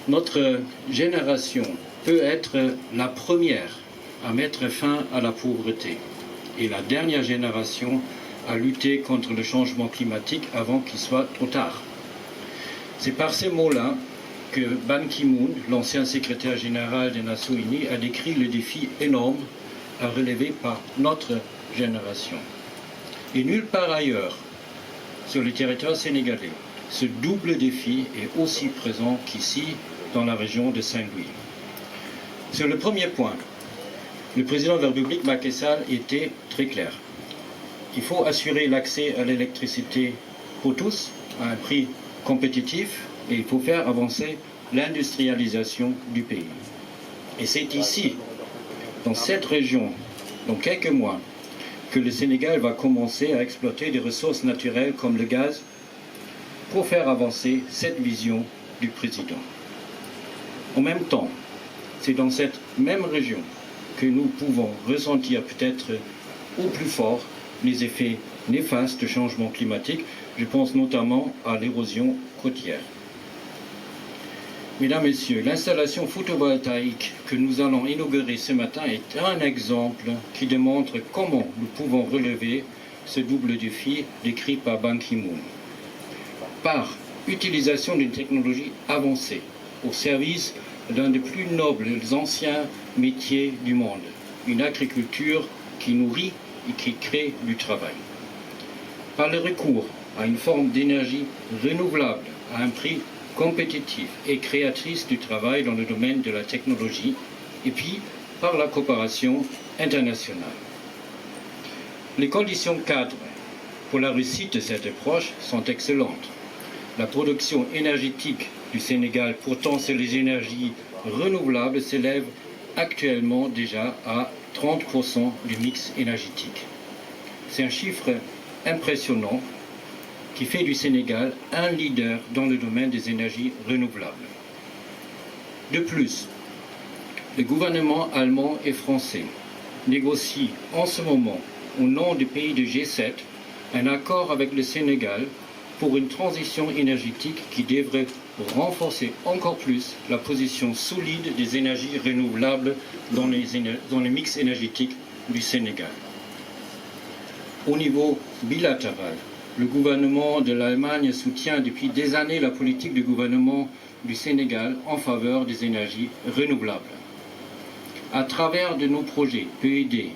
Notre génération peut être la première à mettre fin à la pauvreté et la dernière génération à lutter contre le changement climatique avant qu'il soit trop tard. C'est par ces mots-là que Ban Ki-moon, l'ancien secrétaire général des Nations Unies, a décrit le défi énorme à relever par notre génération. Et nulle part ailleurs, sur le territoire sénégalais, ce double défi est aussi présent qu'ici, dans la région de Saint-Louis. Sur le premier point, le président de la République, Macky Sall, était très clair. Il faut assurer l'accès à l'électricité pour tous, à un prix compétitif, et il faut faire avancer l'industrialisation du pays. Et c'est ici, dans cette région, dans quelques mois, que le Sénégal va commencer à exploiter des ressources naturelles comme le gaz pour faire avancer cette vision du président. En même temps, c'est dans cette même région que nous pouvons ressentir peut-être au plus fort les effets néfastes du changement climatique. Je pense notamment à l'érosion côtière. Mesdames, Messieurs, l'installation photovoltaïque que nous allons inaugurer ce matin est un exemple qui démontre comment nous pouvons relever ce double défi décrit par Ban Ki-moon. Par utilisation d'une technologie avancée au service d'un des plus nobles et des anciens métiers du monde, une agriculture qui nourrit et qui crée du travail. Par le recours à une forme d'énergie renouvelable à un prix compétitif et créatrice du travail dans le domaine de la technologie, et puis par la coopération internationale. Les conditions cadres pour la réussite de cette approche sont excellentes. La production énergétique du Sénégal, pourtant sur les énergies renouvelables, s'élève actuellement déjà à 30% du mix énergétique. C'est un chiffre impressionnant qui fait du Sénégal un leader dans le domaine des énergies renouvelables. De plus, le gouvernement allemand et français négocient en ce moment, au nom des pays du G7, un accord avec le Sénégal pour une transition énergétique qui devrait renforcer encore plus la position solide des énergies renouvelables dans le mix énergétique du Sénégal. Au niveau bilatéral, le gouvernement de l'Allemagne soutient depuis des années la politique du gouvernement du Sénégal en faveur des énergies renouvelables. À travers de nos projets PED,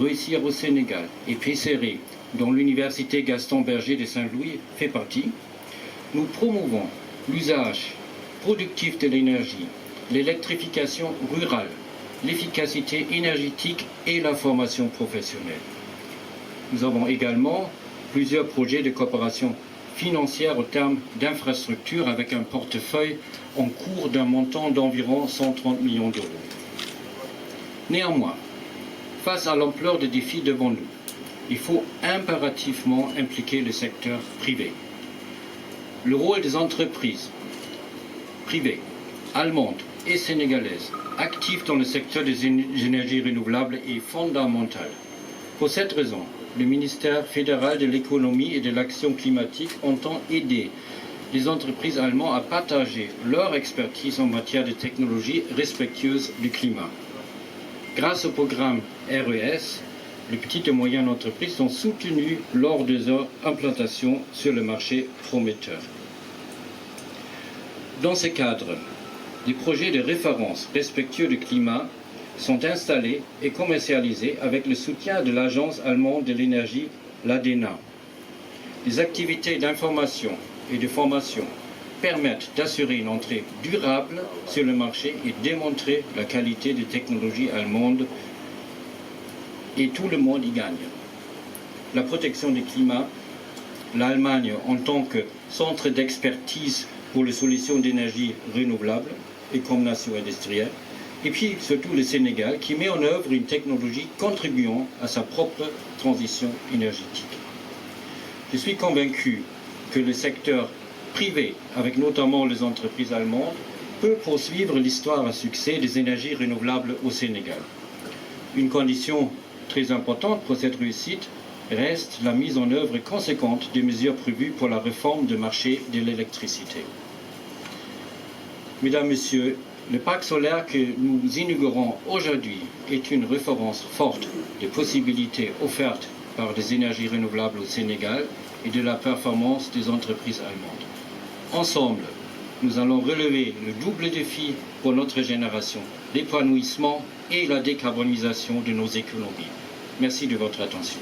Réussir au Sénégal et PCRE, dont l'Université Gaston Berger de Saint-Louis fait partie, nous promouvons l'usage productif de l'énergie, l'électrification rurale, l'efficacité énergétique et la formation professionnelle. Nous avons également plusieurs projets de coopération financière au terme d'infrastructures avec un portefeuille en cours d'un montant d'environ 130 millions d'euros. Néanmoins, face à l'ampleur des défis devant nous, il faut impérativement impliquer le secteur privé. Le rôle des entreprises privées, allemandes et sénégalaises, actives dans le secteur des énergies renouvelables est fondamental. Pour cette raison, le ministère fédéral de l'économie et de l'action climatique entend aider les entreprises allemandes à partager leur expertise en matière de technologies respectueuses du climat. Grâce au programme RES, les petites et moyennes entreprises sont soutenues lors de leur implantation sur le marché prometteur. Dans ce cadre, des projets de référence respectueux du climat sont installés et commercialisés avec le soutien de l'Agence allemande de l'énergie, l'ADENA. Les activités d'information et de formation permettent d'assurer une entrée durable sur le marché et démontrer la qualité des technologies allemandes, et tout le monde y gagne. La protection du climat, l'Allemagne en tant que centre d'expertise pour les solutions d'énergie renouvelable et comme nation industrielle, et puis surtout le Sénégal qui met en œuvre une technologie contribuant à sa propre transition énergétique. Je suis convaincu que le secteur privé, avec notamment les entreprises allemandes, peut poursuivre l'histoire à succès des énergies renouvelables au Sénégal. Une condition très importante pour cette réussite reste la mise en œuvre conséquente des mesures prévues pour la réforme du marché de l'électricité. Mesdames, Messieurs, le parc solaire que nous inaugurons aujourd'hui est une référence forte des possibilités offertes par des énergies renouvelables au Sénégal et de la performance des entreprises allemandes. Ensemble, nous allons relever le double défi pour notre génération, l'épanouissement et la décarbonisation de nos économies. Merci de votre attention.